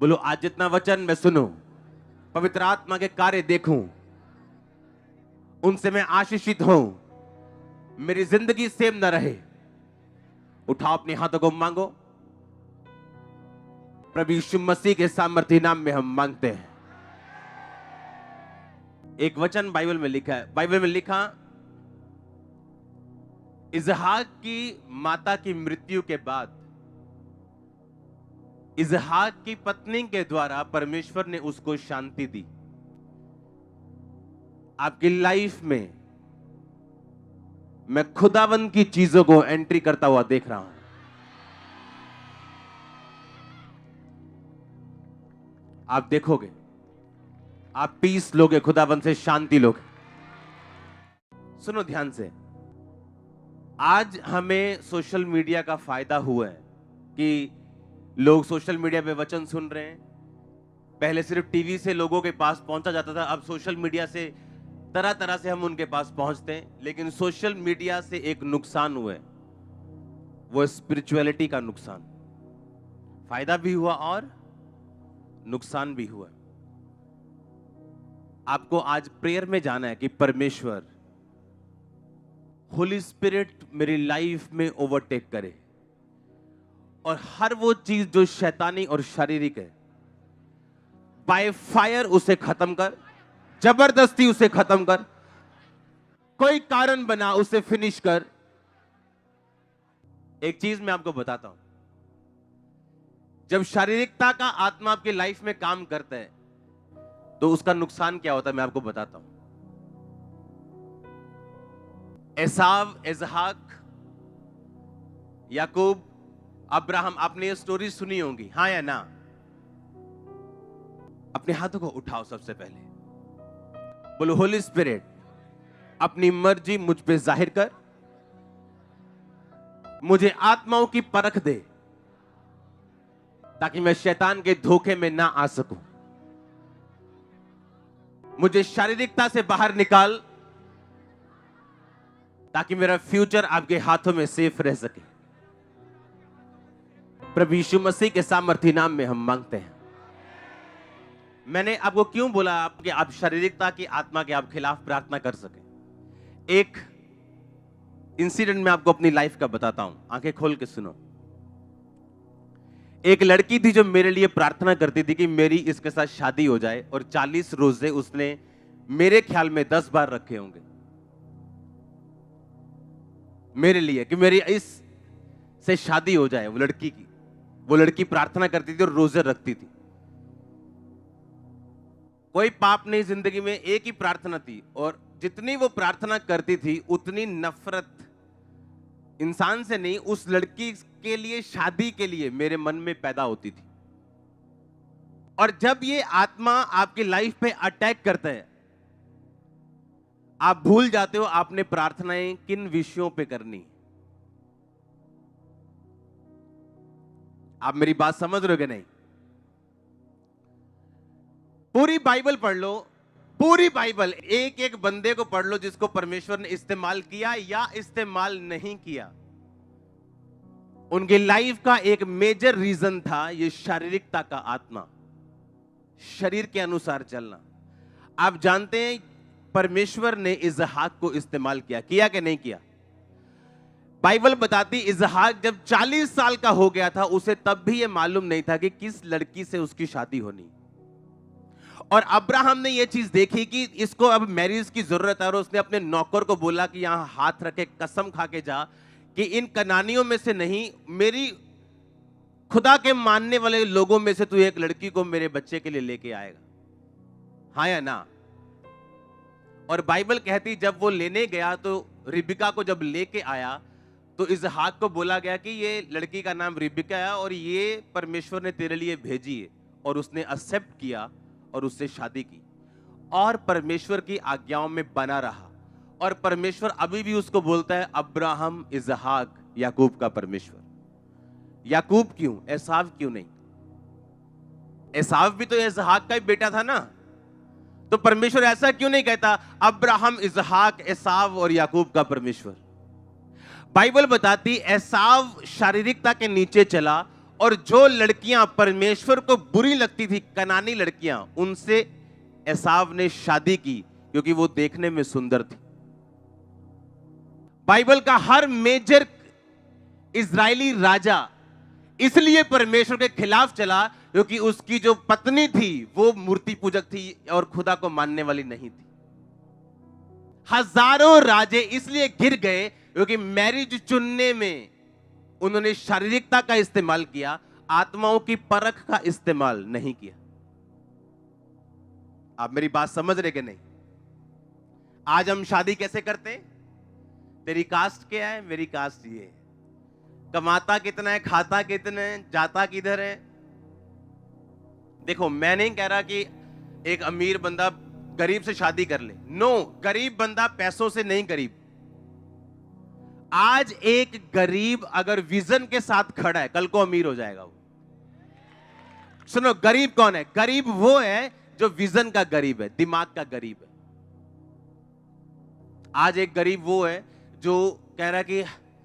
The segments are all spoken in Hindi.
बोलो आज जितना वचन मैं सुनूं, पवित्र आत्मा के कार्य देखूं, उनसे मैं आशीषित हूं, मेरी जिंदगी सेम न रहे। उठाओ अपने हाथों को, मांगो। प्रभु यीशु मसीह के सामर्थ्य नाम में हम मांगते हैं। एक वचन बाइबल में लिखा है, बाइबल में लिखा, इसहाक की माता की मृत्यु के बाद इसहाक की पत्नी के द्वारा परमेश्वर ने उसको शांति दी। आपकी लाइफ में मैं खुदावंद की चीजों को एंट्री करता हुआ देख रहा हूं। आप देखोगे, आप पीस लोगे, खुदावंद से शांति लोगे। सुनो ध्यान से, आज हमें सोशल मीडिया का फायदा हुआ है कि लोग सोशल मीडिया पे वचन सुन रहे हैं। पहले सिर्फ टीवी से लोगों के पास पहुंचा जाता था, अब सोशल मीडिया से तरह तरह से हम उनके पास पहुंचते हैं। लेकिन सोशल मीडिया से एक नुकसान हुआ है, वो स्पिरिचुअलिटी का नुकसान। फायदा भी हुआ और नुकसान भी हुआ। आपको आज प्रेयर में जाना है कि परमेश्वर, होली स्पिरिट मेरी लाइफ में ओवरटेक करे और हर वो चीज जो शैतानी और शारीरिक है, बाय फायर उसे खत्म कर, जबरदस्ती उसे खत्म कर, कोई कारण बना उसे फिनिश कर। एक चीज मैं आपको बताता हूं, जब शारीरिकता का आत्मा आपकी लाइफ में काम करता है तो उसका नुकसान क्या होता है, मैं आपको बताता हूं। एसाव, इसहाक, याकूब, अब्राहम, आपने ये स्टोरी सुनी होंगी, हां या ना? अपने हाथों को उठाओ। सबसे पहले बोलो, होली स्पिरिट अपनी मर्जी मुझ पे जाहिर कर, मुझे आत्माओं की परख दे ताकि मैं शैतान के धोखे में ना आ सकूं। मुझे शारीरिकता से बाहर निकाल ताकि मेरा फ्यूचर आपके हाथों में सेफ रह सके। प्रभु यीशु मसीह के सामर्थ्य नाम में हम मांगते हैं। मैंने आपको क्यों बोला आपके आप शारीरिकता की आत्मा के आप खिलाफ प्रार्थना कर सके? एक इंसिडेंट मैं आपको अपनी लाइफ का बताता हूं, आंखें खोल के सुनो। एक लड़की थी जो मेरे लिए प्रार्थना करती थी कि मेरी इसके साथ शादी हो जाए, और 40 रोजे उसने मेरे ख्याल में 10 बार रखे होंगे मेरे लिए कि मेरी इस से शादी हो जाए। वो लड़की प्रार्थना करती थी और रोजे रखती थी। कोई पाप नहीं जिंदगी में, एक ही प्रार्थना थी, और जितनी वो प्रार्थना करती थी उतनी नफरत इंसान से नहीं, उस लड़की के लिए, शादी के लिए मेरे मन में पैदा होती थी। और जब ये आत्मा आपकी लाइफ पे अटैक करता है, आप भूल जाते हो आपने प्रार्थनाएं किन विषयों पे करनी। आप मेरी बात समझ रहे हो कि नहीं? पूरी बाइबल पढ़ लो, पूरी बाइबल एक एक बंदे को पढ़ लो जिसको परमेश्वर ने इस्तेमाल किया या इस्तेमाल नहीं किया। उनकी लाइफ का एक मेजर रीजन था ये शारीरिकता का आत्मा, शरीर के अनुसार चलना। आप जानते हैं परमेश्वर ने इसहाक को इस्तेमाल किया कि नहीं किया? बाइबल बताती इसहाक जब 40 साल का हो गया था, उसे तब भी यह मालूम नहीं था कि किस लड़की से उसकी शादी होनी। और अब्राहम ने यह चीज देखी कि इसको अब मैरिज की जरूरत है, और उसने अपने नौकर को बोला कि यहां हाथ रखे कसम खा के जा कि इन कनानियों में से नहीं, मेरी खुदा के मानने वाले लोगों में से तू एक लड़की को मेरे बच्चे के लिए लेके आएगा, हाँ या ना? और बाइबल कहती जब वो लेने गया तो रिबिका को जब लेके आया तो इसहाक को बोला गया कि ये लड़की का नाम रिबिका है और ये परमेश्वर ने तेरे लिए भेजी है। और उसने एक्सेप्ट किया और उससे शादी की और परमेश्वर की आज्ञाओं में बना रहा। और परमेश्वर अभी भी उसको बोलता है अब्राहम, इसहाक, याकूब का परमेश्वर। याकूब क्यों, एसाव क्यों नहीं? एसाव भी तो इसहाक का ही बेटा था ना, तो परमेश्वर ऐसा क्यों नहीं कहता अब्राहम, इसहाक, एसाव और याकूब का परमेश्वर? बाइबल बताती एसाव शारीरिकता के नीचे चला और जो लड़कियां परमेश्वर को बुरी लगती थी, कनानी लड़कियां, उनसे एसाव ने शादी की क्योंकि वो देखने में सुंदर थी। बाइबल का हर मेजर इजरायली राजा इसलिए परमेश्वर के खिलाफ चला क्योंकि उसकी जो पत्नी थी वो मूर्ति पूजक थी और खुदा को मानने वाली नहीं थी। हजारों राजे इसलिए गिर गए क्योंकि मैरिज चुनने में उन्होंने शारीरिकता का इस्तेमाल किया, आत्माओं की परख का इस्तेमाल नहीं किया। आप मेरी बात समझ रहे कि नहीं? आज हम शादी कैसे करते हैं? तेरी कास्ट क्या है, मेरी कास्ट ये है, कमाता कितना है, खाता कितना है, जाता किधर है। देखो, मैं नहीं कह रहा कि एक अमीर बंदा गरीब से शादी कर ले, नो, गरीब बंदा पैसों से नहीं गरीब। आज एक गरीब अगर विजन के साथ खड़ा है, कल को अमीर हो जाएगा वो। सुनो, गरीब कौन है? गरीब वो है जो विजन का गरीब है, दिमाग का गरीब है। आज एक गरीब वो है जो कह रहा है कि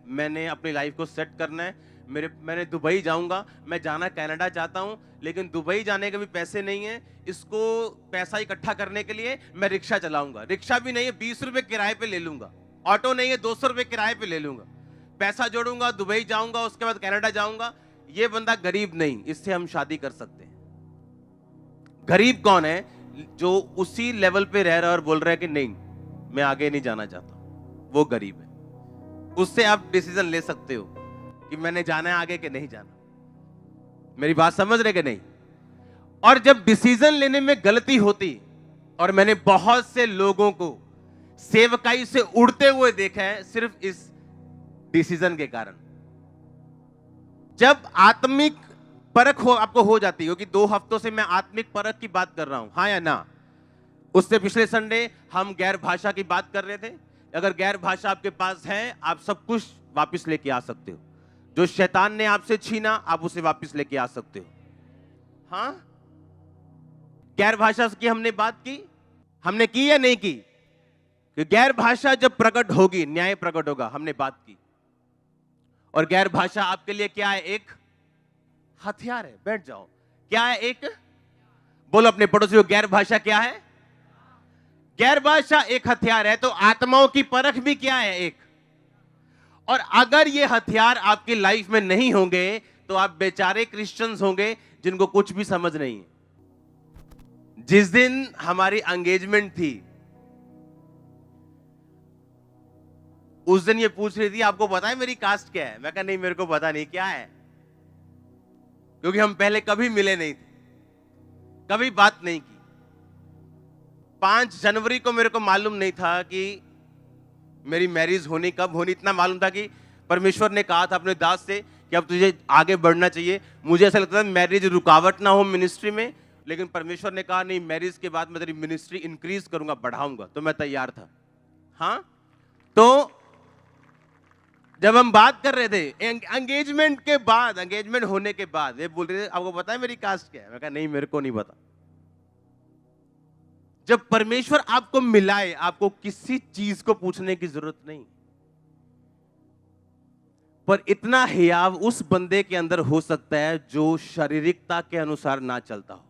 मैंने अपनी लाइफ को सेट करना है, मैंने दुबई जाऊंगा, मैं जाना कनाडा चाहता हूं, लेकिन दुबई जाने के भी पैसे नहीं है, इसको पैसा इकट्ठा करने के लिए मैं रिक्शा चलाऊंगा, रिक्शा भी नहीं है, 20 रुपए किराए पे ले लूंगा, ऑटो नहीं है, 200 रुपए किराए पे ले लूंगा, पैसा जोड़ूंगा, दुबई जाऊंगा, उसके बाद कनाडा जाऊंगा। ये बंदा गरीब नहीं, इससे हम शादी कर सकते हैं। गरीब कौन है? जो उसी लेवल पे रह रहा है और बोल रहा है कि नहीं, मैं आगे नहीं जाना चाहता, वो गरीब है। उससे आप डिसीजन ले सकते हो कि मैंने जाना है आगे कि नहीं जाना। मेरी बात समझ रहे कि नहीं? और जब डिसीजन लेने में गलती होती, और मैंने बहुत से लोगों को सेवकाई से उड़ते हुए देखा है सिर्फ इस डिसीजन के कारण। जब आत्मिक परख आपको हो जाती है, क्योंकि 2 हफ्तों से मैं आत्मिक परख की बात कर रहा हूं, हाँ या ना? उससे पिछले संडे हम गैर भाषा की बात कर रहे थे। अगर गैर भाषा आपके पास है, आप सब कुछ वापस लेके आ सकते हो। जो शैतान ने आपसे छीना, आप उसे वापस लेके आ सकते हो। हाँ, गैर भाषा की हमने बात की, हमने की या नहीं की? कि गैर भाषा जब प्रकट होगी, न्याय प्रकट होगा, हमने बात की। और गैर भाषा आपके लिए क्या है? एक हथियार है। बैठ जाओ। क्या है? एक, बोलो अपने पड़ोसियों, गैर भाषा क्या है? गैर भाषा एक हथियार है। तो आत्माओं की परख भी क्या है? एक। और अगर ये हथियार आपकी लाइफ में नहीं होंगे तो आप बेचारे क्रिश्चियंस होंगे जिनको कुछ भी समझ नहीं है। जिस दिन हमारी एंगेजमेंट थी, उस दिन ये पूछ रही थी, आपको पता है मेरी कास्ट क्या है? मैं कहा नहीं, मेरे को पता नहीं क्या है, क्योंकि हम पहले कभी मिले नहीं थे, कभी बात नहीं की। 5 जनवरी को मेरे को मालूम नहीं था कि मेरी मैरिज होनी कब होनी। इतना मालूम था कि परमेश्वर ने कहा था अपने दास से कि अब तुझे आगे बढ़ना चाहिए। मुझे ऐसा लगता था मैरिज रुकावट ना हो मिनिस्ट्री में, लेकिन परमेश्वर ने कहा नहीं, मैरिज के बाद मैं तेरी मिनिस्ट्री इंक्रीज करूंगा, बढ़ाऊंगा। तो मैं तैयार था। हाँ, तो जब हम बात कर रहे थे एंगेजमेंट के बाद, एंगेजमेंट होने के बाद, ये बोल रहे थे आपको पता है मेरी कास्ट क्या है? मैं कहा नहीं, मेरे को नहीं पता। जब परमेश्वर आपको मिलाए, आपको किसी चीज को पूछने की जरूरत नहीं। पर इतना हियाव उस बंदे के अंदर हो सकता है जो शारीरिकता के अनुसार ना चलता हो।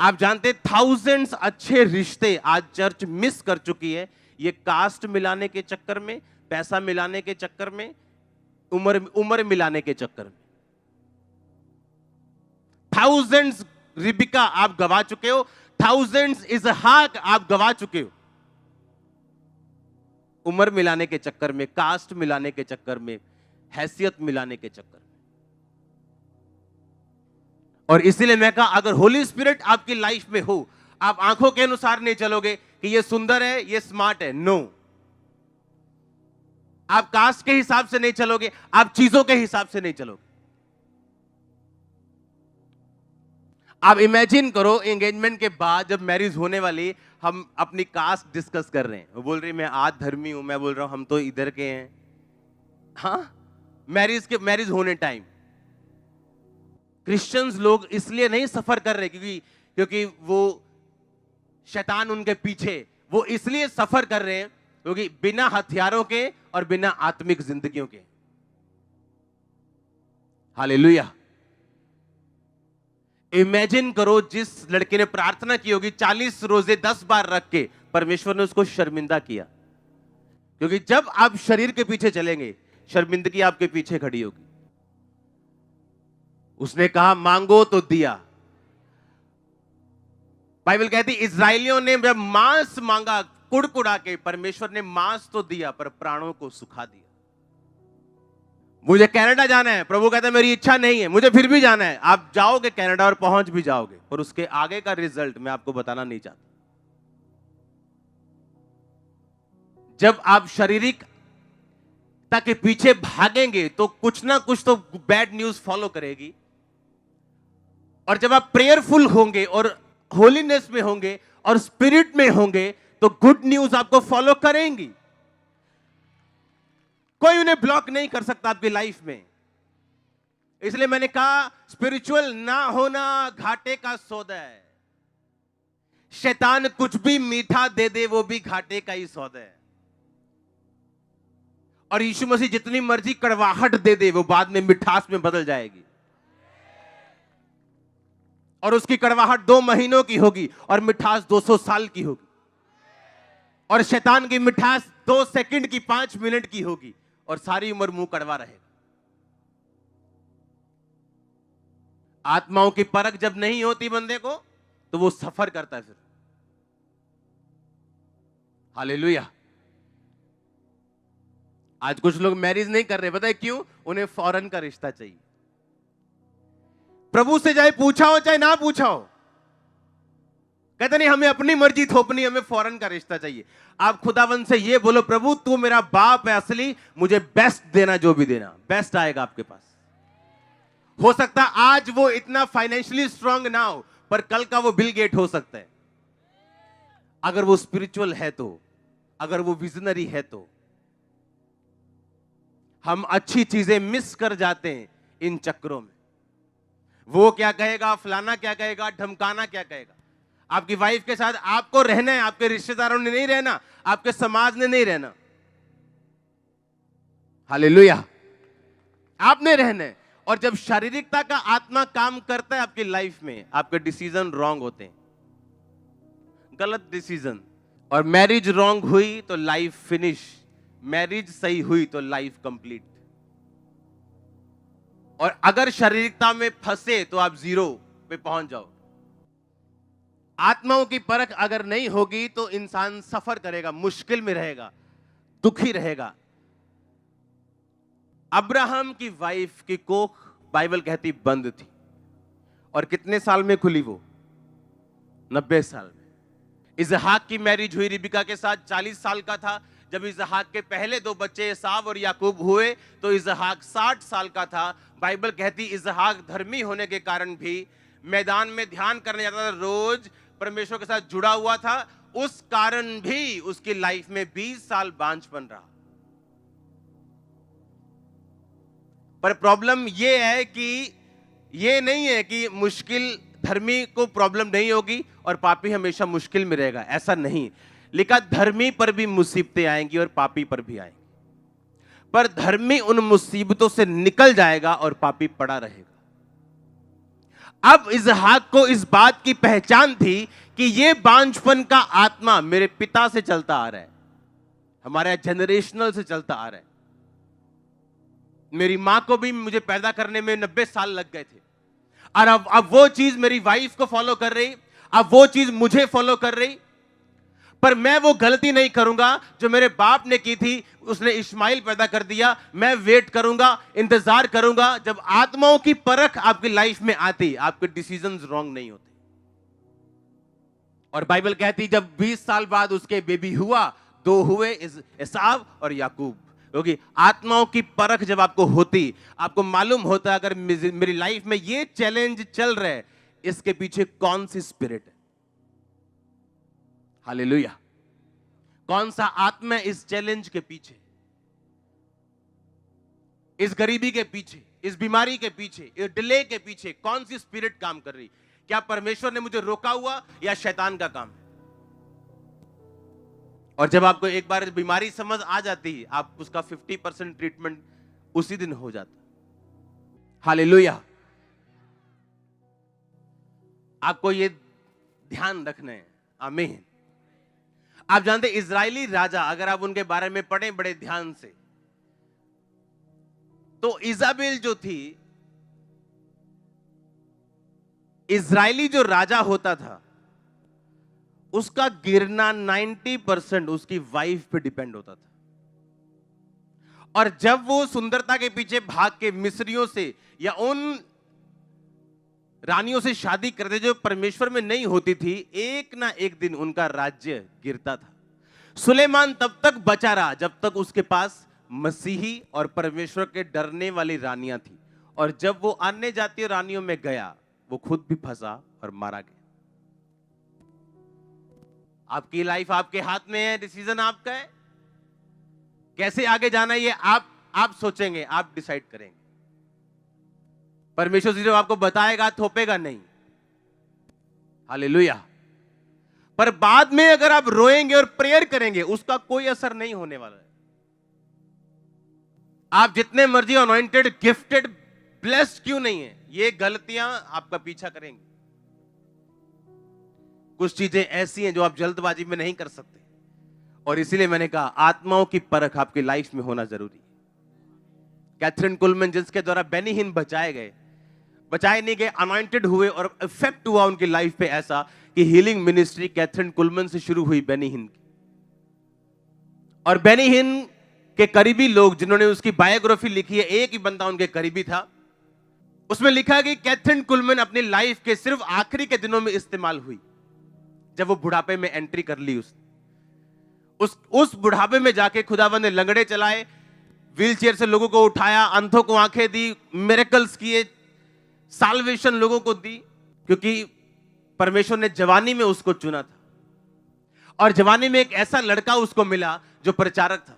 आप जानते, थाउजेंड्स अच्छे रिश्ते आज चर्च मिस कर चुकी है, ये कास्ट मिलाने के चक्कर में, पैसा मिलाने के चक्कर में, उम्र मिलाने के चक्कर में। थाउजेंड्स रिबिका आप गवा चुके हो, थाउजेंड्स इसहाक आप गवा चुके हो, उम्र मिलाने के चक्कर में, कास्ट मिलाने के चक्कर में, हैसियत मिलाने के चक्कर में। और इसीलिए मैं कहा, अगर होली स्पिरिट आपकी लाइफ में हो, आप आंखों के अनुसार नहीं चलोगे कि ये सुंदर है, ये स्मार्ट है। नो, आप कास्ट के हिसाब से नहीं चलोगे, आप चीजों के हिसाब से नहीं चलोगे। आप इमेजिन करो, एंगेजमेंट के बाद जब मैरिज होने वाली, हम अपनी कास्ट डिस्कस कर रहे हैं। वो बोल रही मैं आज धर्मी हूं, मैं बोल रहा हूं हम तो इधर के हैं। हाँ, मैरिज होने टाइम क्रिश्चियंस लोग इसलिए नहीं सफर कर रहे क्योंकि वो शैतान उनके पीछे, वो इसलिए सफर कर रहे हैं क्योंकि बिना हथियारों के और बिना आत्मिक जिंदगियों के हालेलुया। इमेजिन करो जिस लड़के ने प्रार्थना की होगी 40 रोजे 10 बार रख के, परमेश्वर ने उसको शर्मिंदा किया। क्योंकि जब आप शरीर के पीछे चलेंगे, शर्मिंदगी आपके पीछे खड़ी होगी। उसने कहा मांगो तो दिया। बाइबल कहती इजरायलियों ने जब मांस मांगा कुड़कुड़ा के, परमेश्वर ने मांस तो दिया पर प्राणों को सुखा दिया। मुझे कनाडा जाना है, प्रभु कहता है मेरी इच्छा नहीं है, मुझे फिर भी जाना है। आप जाओगे कनाडा और पहुंच भी जाओगे, और उसके आगे का रिजल्ट मैं आपको बताना नहीं चाहता। जब आप शारीरिकता के पीछे भागेंगे तो कुछ ना कुछ तो बैड न्यूज फॉलो करेगी, और जब आप प्रेयरफुल होंगे और होलीनेस में होंगे और स्पिरिट में होंगे तो गुड न्यूज आपको फॉलो करेंगी। कोई उन्हें ब्लॉक नहीं कर सकता आपकी लाइफ में। इसलिए मैंने कहा स्पिरिचुअल ना होना घाटे का सौदा है। शैतान कुछ भी मीठा दे दे वो भी घाटे का ही सौदा है, और यीशु मसीह जितनी मर्जी कड़वाहट दे दे वो बाद में मिठास में बदल जाएगी, और उसकी कड़वाहट 2 महीनों की होगी और मिठास 200 साल की होगी, और शैतान की मिठास 2 सेकंड की 5 मिनट की होगी, और सारी उम्र मुंह कड़वा रहेगा। आत्माओं की परख जब नहीं होती बंदे को तो वो सफर करता है फिर। हालेलुया। आज कुछ लोग मैरिज नहीं कर रहे, पता है क्यों? उन्हें फौरन का रिश्ता चाहिए। प्रभु से चाहे पूछा हो चाहे ना पूछा हो, कहते नहीं हमें अपनी मर्जी थोपनी, हमें फौरन का रिश्ता चाहिए। आप खुदावन से ये बोलो प्रभु तू मेरा बाप है असली, मुझे बेस्ट देना, जो भी देना बेस्ट आएगा आपके पास। हो सकता आज वो इतना फाइनेंशियली स्ट्रांग ना हो, पर कल का वो बिल गेट हो सकता है, अगर वो स्पिरिचुअल है तो, अगर वो विजनरी है तो। हम अच्छी चीजें मिस कर जाते हैं इन चक्रों में। वो क्या कहेगा, फलाना क्या कहेगा, ढमकाना क्या कहेगा। आपकी वाइफ के साथ आपको रहना है, आपके रिश्तेदारों ने नहीं रहना, आपके समाज ने नहीं रहना। हालेलुया। आपने रहना है। और जब शारीरिकता का आत्मा काम करता है आपकी लाइफ में, आपके डिसीजन रॉन्ग होते हैं, गलत डिसीजन। और मैरिज रॉन्ग हुई तो लाइफ फिनिश, मैरिज सही हुई तो लाइफ कंप्लीट। और अगर शारीरिकता में फंसे तो आप 0 पे पहुंच जाओ। आत्माओं की परख अगर नहीं होगी तो इंसान सफर करेगा, मुश्किल में रहेगा, दुखी रहेगा। अब्राहम की वाइफ की कोख बाइबल कहती बंद थी, और कितने साल में खुली वो? 90 साल में। इसहाक की मैरिज हुई रिबिका के साथ, 40 साल का था। जब इसहाक के पहले 2 बच्चे एसाव और याकूब हुए तो इसहाक 60 साल का था। बाइबल कहती इसहाक धर्मी होने के कारण भी मैदान में ध्यान करने जाता था, रोज परमेश्वर के साथ जुड़ा हुआ था, उस कारण भी उसकी लाइफ में 20 साल बांझपन रहा। पर प्रॉब्लम यह है कि यह नहीं है कि मुश्किल धर्मी को प्रॉब्लम नहीं होगी और पापी हमेशा मुश्किल में रहेगा, ऐसा नहीं। लिखा धर्मी पर भी मुसीबतें आएंगी और पापी पर भी आएंगी, पर धर्मी उन मुसीबतों से निकल जाएगा और पापी पड़ा रहेगा। अब इसहाक को इस बात की पहचान थी कि यह बांझपन का आत्मा मेरे पिता से चलता आ रहा है, हमारे जनरेशनल से चलता आ रहा है। मेरी मां को भी मुझे पैदा करने में 90 साल लग गए थे, और अब वो चीज मेरी वाइफ को फॉलो कर रही, अब वो चीज मुझे फॉलो कर रही। पर मैं वो गलती नहीं करूंगा जो मेरे बाप ने की थी, उसने इस्माइल पैदा कर दिया। मैं वेट करूंगा, इंतजार करूंगा। जब आत्माओं की परख आपकी लाइफ में आती, आपके डिसीजंस रॉन्ग नहीं होते। और बाइबल कहती जब 20 साल बाद उसके बेबी हुआ, 2 हुए, एसाव और याकूब। क्योंकि आत्माओं की परख जब आपको होती, आपको मालूम होता अगर मेरी लाइफ में ये चैलेंज चल रहा है, इसके पीछे कौन सी स्पिरिट है। हालेलुया। कौन सा आत्मा इस चैलेंज के पीछे, इस गरीबी के पीछे, इस बीमारी के पीछे, इस डिले के पीछे कौन सी स्पिरिट काम कर रही? क्या परमेश्वर ने मुझे रोका हुआ या शैतान का काम है? और जब आपको एक बार बीमारी समझ आ जाती है, आप उसका 50% ट्रीटमेंट उसी दिन हो जाता। हालेलुया। आपको ये ध्यान रखना है। आमीन। आप जानते इजरायली राजा, अगर आप उनके बारे में पढ़ें बड़े ध्यान से, तो इजाबेल जो थी, इजरायली जो राजा होता था, उसका गिरना 90% उसकी वाइफ पे डिपेंड होता था। और जब वो सुंदरता के पीछे भाग के मिस्रियों से या उन रानियों से शादी करते जो परमेश्वर में नहीं होती थी, एक ना एक दिन उनका राज्य गिरता था। सुलेमान तब तक बचा रहा जब तक उसके पास मसीही और परमेश्वर के डरने वाली रानियां थी। और जब वो अन्य जातीय रानियों में गया, वो खुद भी फंसा और मारा गया। आपकी लाइफ आपके हाथ में है, डिसीजन आपका है। कैसे आगे जाना है ये आप सोचेंगे, आप डिसाइड करेंगे। परमेश्वर सिर्फ आपको बताएगा, थोपेगा नहीं। हालेलुया। पर बाद में अगर आप रोएंगे और प्रेयर करेंगे, उसका कोई असर नहीं होने वाला है। आप जितने मर्जी अनॉइंटेड, गिफ्टेड, ब्लेस्ड क्यों नहीं है, ये गलतियां आपका पीछा करेंगी। कुछ चीजें ऐसी हैं जो आप जल्दबाजी में नहीं कर सकते, और इसीलिए मैंने कहा आत्माओं की परख आपकी लाइफ में होना जरूरी है। कैथरीन कुलमैन, जिसके द्वारा बेनी हिन बचाए नहीं गए, अनॉइंटेड हुए और इफेक्ट हुआ उनकी लाइफ पे ऐसा कि हीलिंग मिनिस्ट्री कैथरीन कुलमैन से शुरू हुई, बेनी हिन की। और बेनी हिन के करीबी लोग जिन्होंने उसकी बायोग्राफी लिखी है, एक ही बंदा उनके करीबी था। उसमें लिखा कि कैथरीन कुलमैन अपनी लाइफ के सिर्फ आखिरी के दिनों में इस्तेमाल हुई, जब वो बुढ़ापे में एंट्री कर ली। उस बुढ़ापे में जाके खुदावंद ने लंगड़े चलाए, व्हीलचेयर से लोगों को उठाया, अंधों को आंखें दी, मिरेकल्स किए, साल्वेशन लोगों को दी, क्योंकि परमेश्वर ने जवानी में उसको चुना था। और जवानी में एक ऐसा लड़का उसको मिला जो प्रचारक था,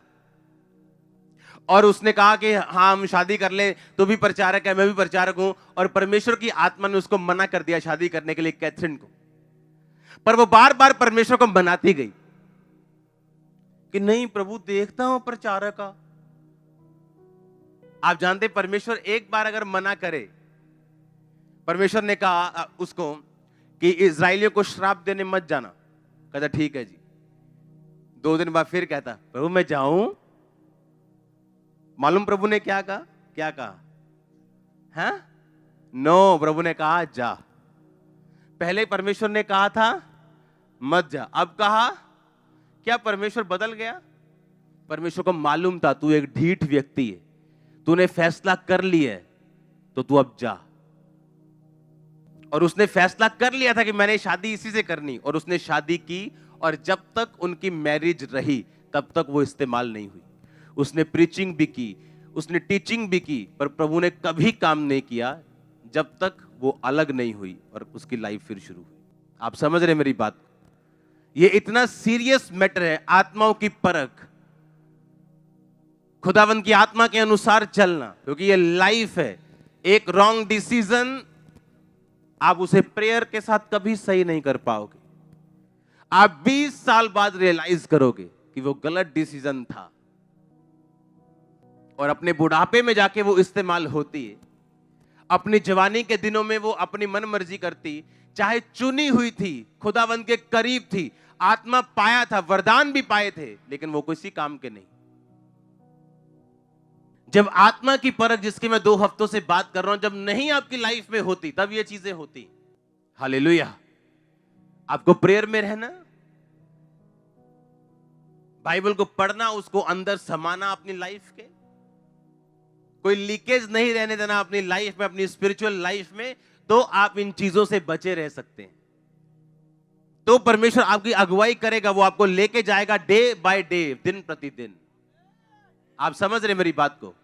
और उसने कहा कि हाँ हम शादी कर ले, तो भी प्रचारक है, मैं भी प्रचारक हूं। और परमेश्वर की आत्मा ने उसको मना कर दिया शादी करने के लिए, कैथरीन को। पर वो बार बार परमेश्वर को मनाती गई कि नहीं प्रभु, देखता हूं प्रचारक का। आप जानते परमेश्वर एक बार अगर मना करे, परमेश्वर ने कहा उसको कि इजरायलियों को श्राप देने मत जाना। कहता ठीक है जी। 2 दिन बाद फिर कहता प्रभु मैं जाऊं। मालूम प्रभु ने क्या कहा? हैं? नो, प्रभु ने कहा जा। पहले परमेश्वर ने कहा था मत जा, अब कहा। क्या परमेश्वर बदल गया? परमेश्वर को मालूम था तू एक ढीठ व्यक्ति है, तूने फैसला कर लिया है, तो तू अब जा। और उसने फैसला कर लिया था कि मैंने शादी इसी से करनी, और उसने शादी की। और जब तक उनकी मैरिज रही तब तक वो इस्तेमाल नहीं हुई। उसने प्रीचिंग भी की, उसने टीचिंग भी की, पर प्रभु ने कभी काम नहीं किया जब तक वो अलग नहीं हुई और उसकी लाइफ फिर शुरू हुई। आप समझ रहे मेरी बात? ये इतना सीरियस मैटर है, आत्माओं की परख, खुदावंद की आत्मा के अनुसार चलना, क्योंकि ये लाइफ है। एक रॉन्ग डिसीजन आप उसे प्रेयर के साथ कभी सही नहीं कर पाओगे। आप 20 साल बाद रियलाइज करोगे कि वो गलत डिसीजन था, और अपने बुढ़ापे में जाके वो इस्तेमाल होती है। अपनी जवानी के दिनों में वो अपनी मन मर्जी करती, चाहे चुनी हुई थी, खुदावंद के करीब थी, आत्मा पाया था, वरदान भी पाए थे, लेकिन वो किसी काम के नहीं। जब आत्मा की परख, जिसकी मैं 2 हफ्तों से बात कर रहा हूं, जब नहीं आपकी लाइफ में होती, तब ये चीजें होती। हालेलुया। आपको प्रेयर में रहना, बाइबल को पढ़ना, उसको अंदर समाना अपनी लाइफ के, कोई लीकेज नहीं रहने देना अपनी लाइफ में, अपनी स्पिरिचुअल लाइफ में, तो आप इन चीजों से बचे रह सकते हैं। तो परमेश्वर आपकी अगुवाई करेगा, वो आपको लेके जाएगा डे बाय डे, दिन प्रतिदिन। आप समझ रहे मेरी बात को?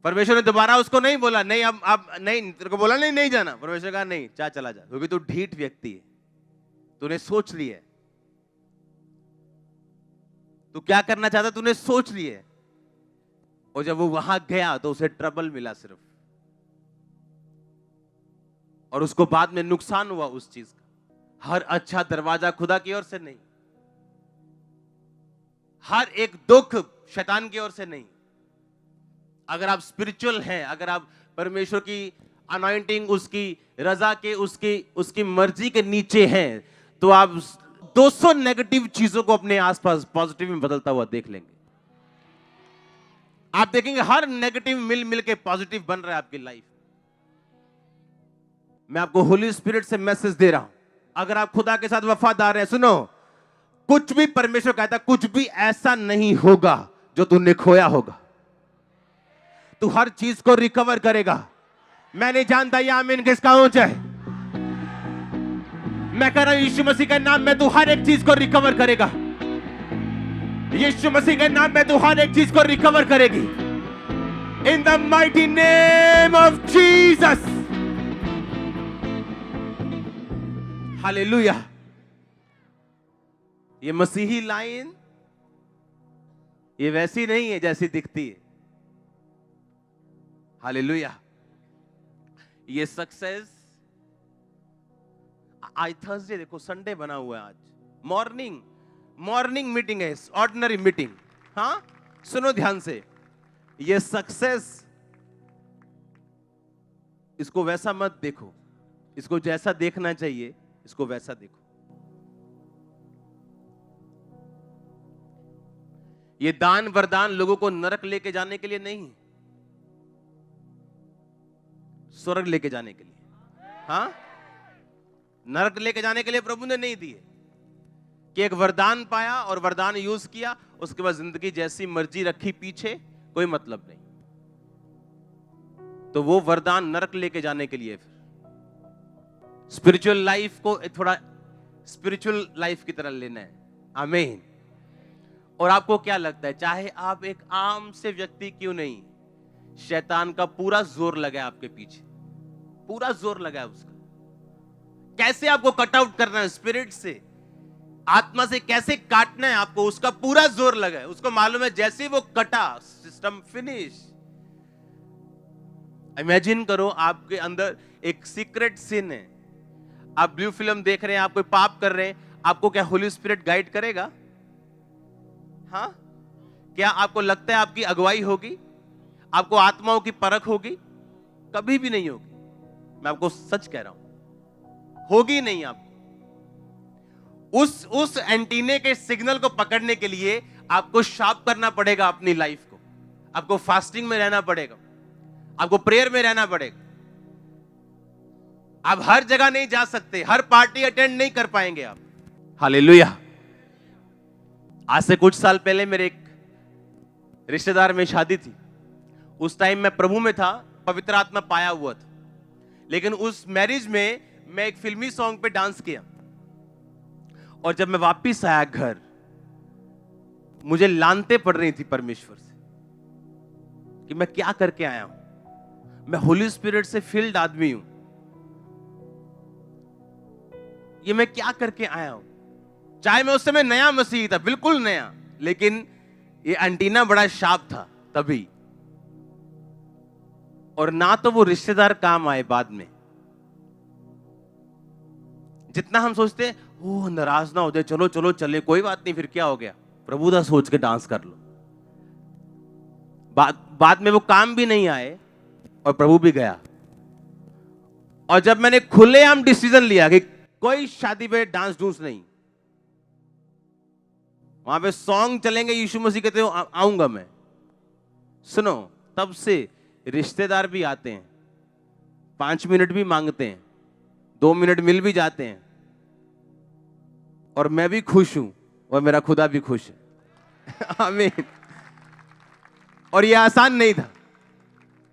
परमेश्वर ने दोबारा उसको नहीं बोला नहीं अब नहीं, तेरे को बोला नहीं जाना। परमेश्वर कहा नहीं, चला जा, क्योंकि तू ढीठ व्यक्ति है, तूने सोच लिया है, तू क्या करना चाहता तूने सोच लिया है। और जब वो वहां गया तो उसे ट्रबल मिला सिर्फ, और उसको बाद में नुकसान हुआ उस चीज का। हर अच्छा दरवाजा खुदा की ओर से नहीं, हर एक दुख शैतान की ओर से नहीं। अगर आप स्पिरिचुअल हैं, अगर आप परमेश्वर की अनॉइंटिंग, उसकी रजा के, उसकी मर्जी के नीचे हैं, तो आप 200 नेगेटिव चीजों को अपने आसपास पॉजिटिव में बदलता हुआ देख लेंगे। आप देखेंगे हर नेगेटिव मिल मिल के पॉजिटिव बन रहा है आपकी लाइफ। मैं आपको होली स्पिरिट से मैसेज दे रहा हूं, अगर आप खुदा के साथ वफादार हैं, सुनो, कुछ भी परमेश्वर कहता है, कुछ भी ऐसा नहीं होगा जो तूने खोया होगा। तू हर चीज को रिकवर करेगा। मैं नहीं जानता ये आमीन किसका ऊंचा है। मैं कह रहा हूं यीशु मसीह के नाम में तू हर एक चीज को रिकवर करेगा। यीशु मसीह के नाम में तू हर एक चीज को रिकवर करेगी। In the mighty name of Jesus, hallelujah. ये मसीही लाइन ये वैसी नहीं है जैसी दिखती है। हालेलुया। ये सक्सेस, आज थर्सडे, देखो संडे बना हुआ है, आज मॉर्निंग मीटिंग है, ऑर्डिनरी मीटिंग। हाँ, सुनो ध्यान से, ये सक्सेस, इसको वैसा मत देखो, इसको जैसा देखना चाहिए इसको वैसा देखो। ये दान वरदान लोगों को नरक लेके जाने के लिए नहीं, स्वर्ग लेके जाने के लिए। हाँ, नरक लेके जाने के लिए प्रभु ने नहीं दिए, कि एक वरदान पाया और वरदान यूज किया, उसके बाद जिंदगी जैसी मर्जी रखी पीछे, कोई मतलब नहीं। तो वो वरदान नरक लेके जाने के लिए। फिर स्पिरिचुअल लाइफ को थोड़ा स्पिरिचुअल लाइफ की तरह लेना है। आमीन। और आपको क्या लगता है, चाहे आप एक आम से व्यक्ति क्यों नहीं, शैतान का पूरा जोर लगा है आपके पीछे, पूरा जोर लगा है उसका। कैसे आपको कट आउट करना है स्पिरिट से, आत्मा से कैसे काटना है आपको, उसका पूरा जोर लगा है। उसको मालूम है जैसे वो कटा, सिस्टम फिनिश। इमेजिन करो आपके अंदर एक सीक्रेट सिन है, आप ब्लू फिल्म देख रहे हैं, आप कोई पाप कर रहे हैं, आपको क्या होली स्पिरिट गाइड करेगा? हाँ, क्या आपको लगता है आपकी अगुवाई होगी, आपको आत्माओं की परख होगी? कभी भी नहीं होगी। मैं आपको सच कह रहा हूं, होगी नहीं। आपको उस एंटीने के सिग्नल को पकड़ने के लिए आपको शार्प करना पड़ेगा अपनी लाइफ को। आपको फास्टिंग में रहना पड़ेगा, आपको प्रेयर में रहना पड़ेगा। आप हर जगह नहीं जा सकते, हर पार्टी अटेंड नहीं कर पाएंगे आप। हालेलुया। आज से कुछ साल पहले मेरे एक रिश्तेदार में शादी थी। उस टाइम मैं प्रभु में था, पवित्र आत्मा पाया हुआ था, लेकिन उस मैरिज में मैं एक फिल्मी सॉन्ग पे डांस किया, और जब मैं वापिस आया घर, मुझे लानते पड़ रही थी परमेश्वर से कि मैं क्या करके आया हूं। मैं होली स्पिरिट से फिल्ड आदमी हूं, ये मैं क्या करके आया हूं। चाहे मैं उस समय नया मसीही था, बिल्कुल नया, लेकिन ये एंटीना बड़ा शार्प था तभी। और ना तो वो रिश्तेदार काम आए बाद में, जितना हम सोचते हैं वो नाराज ना हो जाए, चलो चलो चले, कोई बात नहीं, फिर क्या हो गया, प्रभु दा सोच के डांस कर लो। बाद में वो काम भी नहीं आए और प्रभु भी गया। और जब मैंने खुलेआम डिसीजन लिया कि कोई शादी पे डांस डूंस नहीं, वहां पे सॉन्ग चलेंगे, यीशु मसीह कहते हो आऊंगा मैं। सुनो, तब से रिश्तेदार भी आते हैं, 5 मिनट भी मांगते हैं, 2 मिनट मिल भी जाते हैं, और मैं भी खुश हूं और मेरा खुदा भी खुश है। आमीन। और ये आसान नहीं था,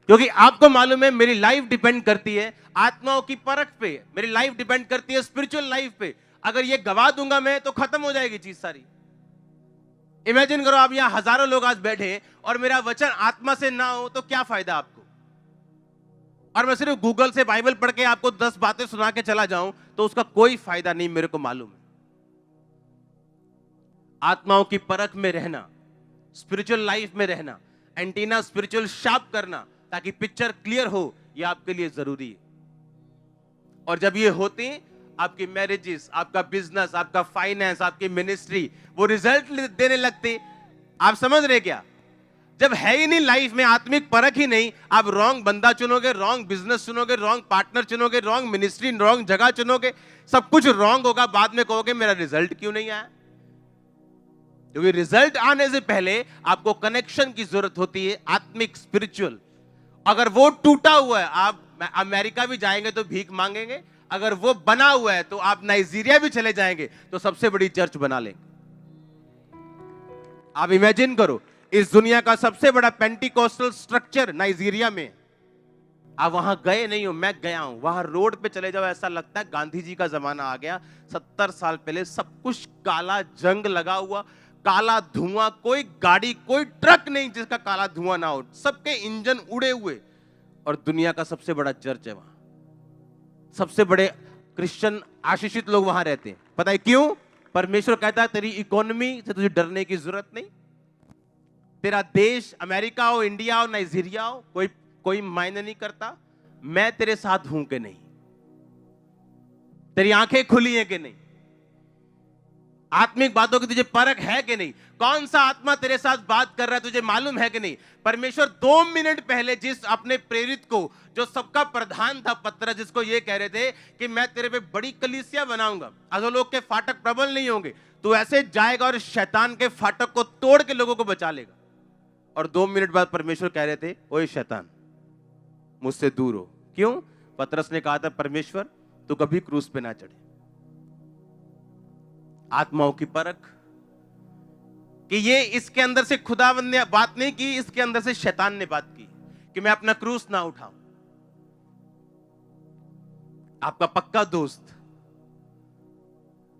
क्योंकि आपको मालूम है मेरी लाइफ डिपेंड करती है आत्माओं की परख पे, मेरी लाइफ डिपेंड करती है स्पिरिचुअल लाइफ पे। अगर ये गवा दूंगा मैं तो खत्म हो जाएगी चीज सारी। इमेजिन करो आप यहां हजारों लोग आज बैठे और मेरा वचन आत्मा से ना हो तो क्या फायदा आपको। और मैं सिर्फ गूगल से बाइबल पढ़ के आपको 10 बातें सुना के चला जाऊं तो उसका कोई फायदा नहीं, मेरे को मालूम है। आत्माओं की परख में रहना, स्पिरिचुअल लाइफ में रहना, एंटीना स्पिरिचुअल शार्प करना ताकि पिक्चर क्लियर हो, यह आपके लिए जरूरी है। और जब ये होती, आपकी मैरिजेस, आपका बिजनेस, आपका फाइनेंस, आपकी मिनिस्ट्री वो रिजल्ट देने लगती। आप समझ रहे क्या? जब है ही नहीं लाइफ में आत्मिक परख ही नहीं, आप रॉन्ग बंदा चुनोगे, रॉन्ग बिजनेस चुनोगे, रॉन्ग पार्टनर चुनोगे, रॉन्ग मिनिस्ट्री, रॉन्ग जगह चुनोगे, सब कुछ रॉन्ग होगा। बाद में कहोगे मेरा रिजल्ट क्यों नहीं आया? क्योंकि रिजल्ट आने से पहले आपको कनेक्शन की जरूरत होती है, आत्मिक, स्पिरिचुअल। अगर वो टूटा हुआ है, आप अमेरिका भी जाएंगे तो भीख मांगेंगे। अगर वो बना हुआ है तो आप नाइजीरिया भी चले जाएंगे तो सबसे बड़ी चर्च बना लेंगे। आप इमेजिन करो, इस दुनिया का सबसे बड़ा पेंटिकोस्टल स्ट्रक्चर नाइजीरिया में। आप वहां गए नहीं हो, मैं गया हूं। वहां रोड पे चले जाओ, ऐसा लगता है गांधी जी का जमाना आ गया। 70 साल पहले सब कुछ काला, जंग लगा हुआ, काला धुआं, कोई गाड़ी, कोई ट्रक नहीं जिसका काला धुआं ना हो, सबके इंजन उड़े हुए। और दुनिया का सबसे बड़ा चर्च है वहां। सबसे बड़े क्रिश्चियन आशीषित लोग वहां रहते हैं। पता है क्यों? परमेश्वर कहता है तेरी इकोनॉमी से तुझे डरने की जरूरत नहीं। तेरा देश अमेरिका हो, इंडिया हो, नाइजीरिया हो, कोई मायने नहीं करता। मैं तेरे साथ हूं कि नहीं, तेरी आंखें खुली हैं कि नहीं, आत्मिक बातों की तुझे परख है कि नहीं, कौन सा आत्मा तेरे साथ बात कर रहा है तुझे मालूम है कि नहीं। परमेश्वर 2 मिनट पहले जिस अपने प्रेरित को, जो सबका प्रधान था पतरस, जिसको ये कह रहे थे कि मैं तेरे पे बड़ी कलीसिया बनाऊंगा, अधोलोक के फाटक प्रबल नहीं होंगे, तू ऐसे जाएगा और शैतान के फाटक को तोड़ के लोगों को बचा लेगा। और 2 मिनट बाद परमेश्वर कह रहे थे ओए शैतान मुझसे दूर हो। क्यों? पतरस ने कहा था परमेश्वर तू कभी क्रूस पे ना चढ़े। आत्माओं की परख कि ये इसके अंदर से खुदावंद ने बात नहीं की, इसके अंदर से शैतान ने बात की कि मैं अपना क्रूस ना उठाऊं। आपका पक्का दोस्त,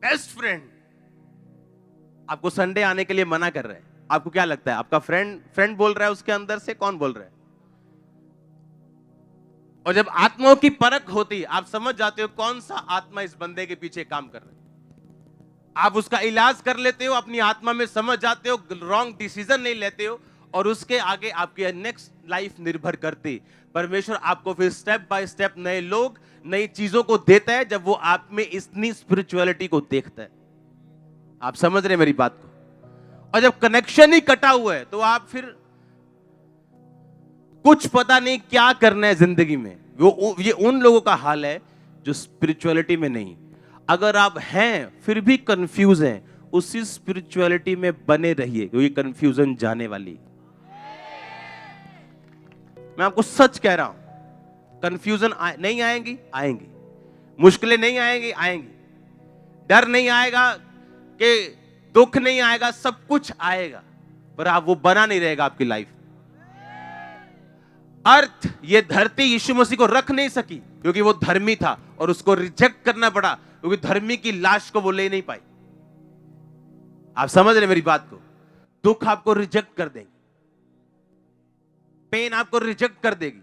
बेस्ट फ्रेंड आपको संडे आने के लिए मना कर रहा है। आपको क्या लगता है? आपका फ्रेंड बोल रहा है, उसके अंदर से कौन बोल रहा है? और जब आत्माओं की परख होती, आप समझ जाते हो कौन सा आत्मा इस बंदे के पीछे काम कर रहा है। आप उसका इलाज कर लेते हो, अपनी आत्मा में समझ जाते हो, रॉन्ग डिसीजन नहीं लेते हो, और उसके आगे आपकी नेक्स्ट लाइफ निर्भर करती। परमेश्वर आपको फिर स्टेप बाय स्टेप नए लोग, नई चीजों को देता है जब वो आप में इतनी स्पिरिचुअलिटी को देखता है। आप समझ रहे मेरी बात को? और जब कनेक्शन ही कटा हुआ है तो आप फिर कुछ पता नहीं क्या करना है जिंदगी में। ये उन लोगों का हाल है जो स्पिरिचुअलिटी में नहीं। अगर आप हैं फिर भी कंफ्यूज हैं, उसी स्पिरिचुअलिटी में बने रहिए, क्योंकि कंफ्यूजन जाने वाली। मैं आपको सच कह रहा हूं, कंफ्यूजन नहीं आएंगी, मुश्किलें नहीं आएंगी, डर नहीं आएगा कि दुख नहीं आएगा, सब कुछ आएगा, पर आप वो बना नहीं रहेगा आपकी लाइफ। अर्थ ये धरती यीशु मसीह को रख नहीं सकी क्योंकि वो धर्मी था, और उसको रिजेक्ट करना पड़ा क्योंकि धर्मी की लाश को वो ले नहीं पाई। आप समझ रहे मेरी बात को? दुख आपको रिजेक्ट कर देंगे, पेन आपको रिजेक्ट कर देगी,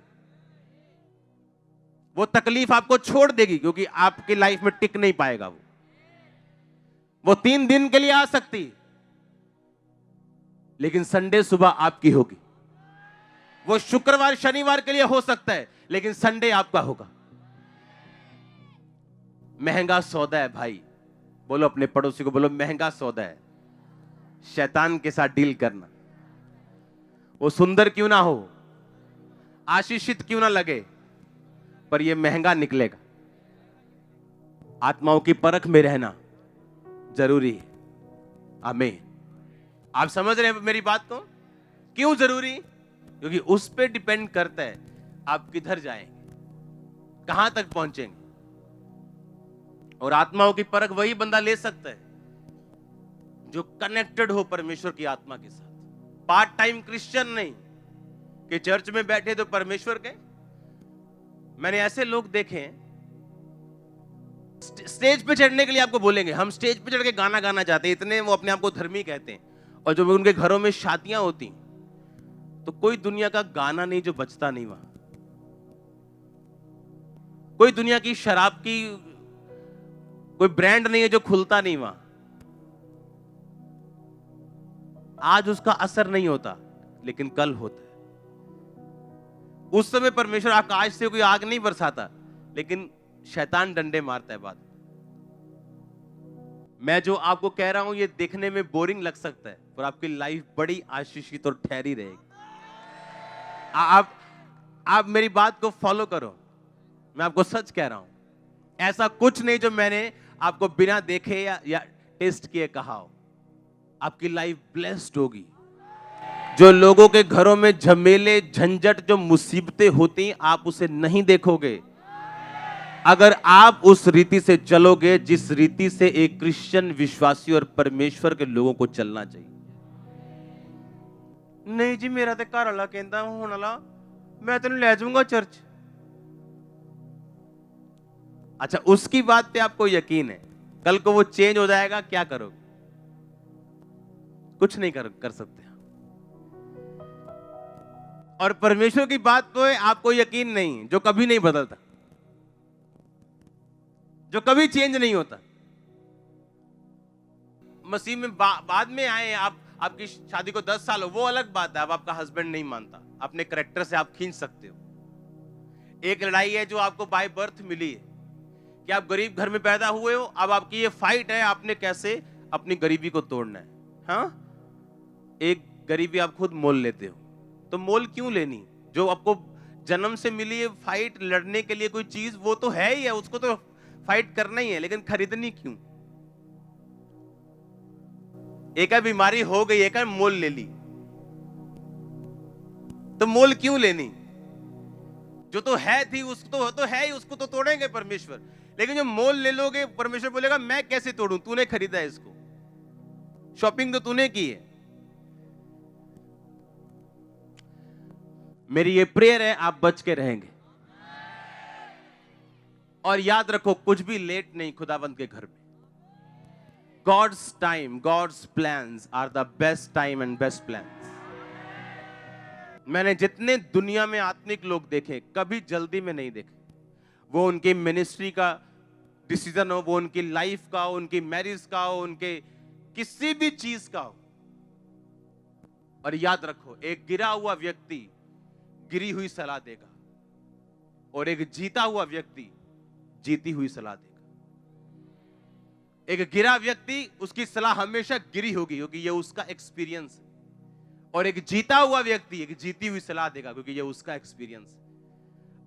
वो तकलीफ आपको छोड़ देगी, क्योंकि आपकी लाइफ में टिक नहीं पाएगा। वो 3 दिन के लिए आ सकती, लेकिन संडे सुबह आपकी होगी। वो शुक्रवार शनिवार के लिए हो सकता है, लेकिन संडे आपका होगा। महंगा सौदा है भाई। बोलो अपने पड़ोसी को, बोलो महंगा सौदा है शैतान के साथ डील करना। वो सुंदर क्यों ना हो, आशीषित क्यों ना लगे, पर ये महंगा निकलेगा। आत्माओं की परख में रहना जरूरी है। आमीन। आप समझ रहे हैं मेरी बात को? क्यों जरूरी? क्योंकि उस पे डिपेंड करता है आप किधर जाएंगे, कहां तक पहुंचेंगे। और आत्माओं की परख वही बंदा ले सकता है जो कनेक्टेड हो परमेश्वर की आत्मा के साथ। पार्ट टाइम क्रिश्चियन नहीं कि चर्च में बैठे तो परमेश्वर के। मैंने ऐसे लोग देखे हैं, स्टेज पे चढ़ने के लिए आपको बोलेंगे हम स्टेज पे चढ़ के गाना गाना चाहते हैं, इतने वो अपने आप को धर्मी कहते हैं। और जब उनके घरों में शादियां होती तो कोई दुनिया का गाना नहीं जो बजता नहीं वहां, कोई दुनिया की शराब की कोई ब्रांड नहीं है जो खुलता नहीं वहां। आज उसका असर नहीं होता, लेकिन कल होता है। उस समय परमेश्वर आकाश से कोई आग नहीं बरसाता, लेकिन शैतान डंडे मारता है। बात मैं जो आपको कह रहा हूं ये देखने में बोरिंग लग सकता है, पर आपकी लाइफ बड़ी आशीषित और ठहरी रहेगी। आप मेरी बात को फॉलो करो, मैं आपको सच कह रहा हूं, ऐसा कुछ नहीं जो मैंने आपको बिना देखे या टेस्ट किए कहा हो। आपकी लाइफ ब्लेस्ड होगी। जो लोगों के घरों में झमेले झंझट जो मुसीबतें होती आप उसे नहीं देखोगे अगर आप उस रीति से चलोगे जिस रीति से एक क्रिश्चियन विश्वासी और परमेश्वर के लोगों को चलना चाहिए। नहीं जी, मेरा तो घर वाला कहता होने वाला, मैं तेन ले जाऊंगा चर्च। अच्छा, उसकी बात पे आपको यकीन है कल को वो चेंज हो जाएगा, क्या करोगे? कुछ नहीं कर सकते। और परमेश्वर की बात पे आपको यकीन नहीं, जो कभी नहीं बदलता, जो कभी चेंज नहीं होता। मसीह में बाद में आए आप, आपकी शादी को 10 साल हो, वो अलग बात है। अब आपका हस्बैंड नहीं मानता, अपने करैक्टर से आप खींच सकते हो। एक लड़ाई है जो आपको बाय बर्थ मिली है कि आप गरीब घर में पैदा हुए हो। अब आपकी ये फाइट है, आपने कैसे अपनी गरीबी को तोड़ना है। हाँ, एक गरीबी आप खुद मोल लेते हो, तो मोल क्यों लेनी? जो आपको जन्म से मिली है फाइट लड़ने के लिए कोई चीज, वो तो है ही है, उसको तो फाइट करना ही है, लेकिन खरीदनी क्यों? एक बीमारी हो गई, एक मोल ले ली, तो मोल क्यों लेनी? जो तो है थी उसको तो है ही, उसको तो तोड़ेंगे परमेश्वर। लेकिन जो मोल ले लोगे, परमेश्वर बोलेगा मैं कैसे तोड़ूं, तूने खरीदा है इसको, शॉपिंग तो तूने की है। मेरी ये प्रेयर है, आप बच के रहेंगे। और याद रखो, कुछ भी लेट नहीं खुदावंत के घर में। God's time, God's plans are the best time and best plans. मैंने जितने दुनिया में आत्मिक लोग देखे, कभी जल्दी में नहीं देखे। वो उनके मिनिस्ट्री का डिसीजन हो, वो उनकी लाइफ का हो, उनकी मैरिज का हो, उनके किसी भी चीज का हो। और याद रखो, एक गिरा हुआ व्यक्ति गिरी हुई सलाह देगा और एक जीता हुआ व्यक्ति जीती हुई सलाह देगा। एक गिरा व्यक्ति, उसकी सलाह हमेशा गिरी होगी क्योंकि ये उसका एक्सपीरियंस है, और एक जीता हुआ व्यक्ति एक जीती हुई सलाह देगा क्योंकि ये उसका एक्सपीरियंस है।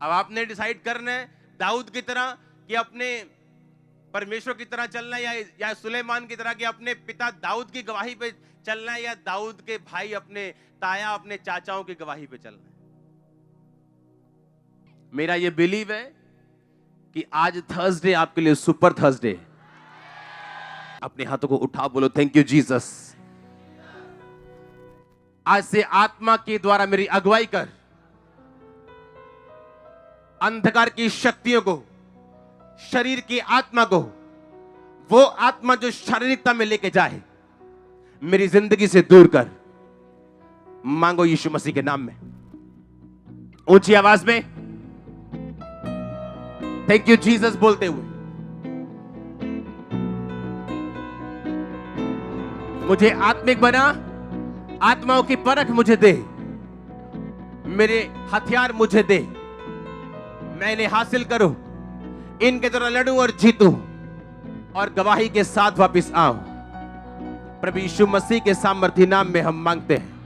अब आपने डिसाइड करना है दाऊद की तरह कि अपने परमेश्वर की तरह चलना है, या सुलेमान की तरह कि अपने पिता दाऊद की गवाही पे चलना है, या दाऊद के भाई अपने ताया अपने चाचाओं की गवाही पे चलना है। मेरा ये बिलीव है कि आज थर्सडे आपके लिए सुपर थर्सडे है। अपने हाथों को उठा, बोलो थैंक यू जीसस। आज से आत्मा के द्वारा मेरी अगुवाई कर, अंधकार की शक्तियों को, शरीर की आत्मा को, वो आत्मा जो शारीरिकता में लेके जाए, मेरी जिंदगी से दूर कर। मांगो यीशु मसीह के नाम में, ऊंची आवाज में थैंक यू जीसस बोलते हुए। मुझे आत्मिक बना, आत्माओं की परख मुझे दे, मेरे हथियार मुझे दे, मैं इन्हें हासिल करूं, इनके तरह लड़ूं और जीतूं और गवाही के साथ वापस आऊं। प्रभु यीशु मसीह के सामर्थ्य नाम में हम मांगते हैं।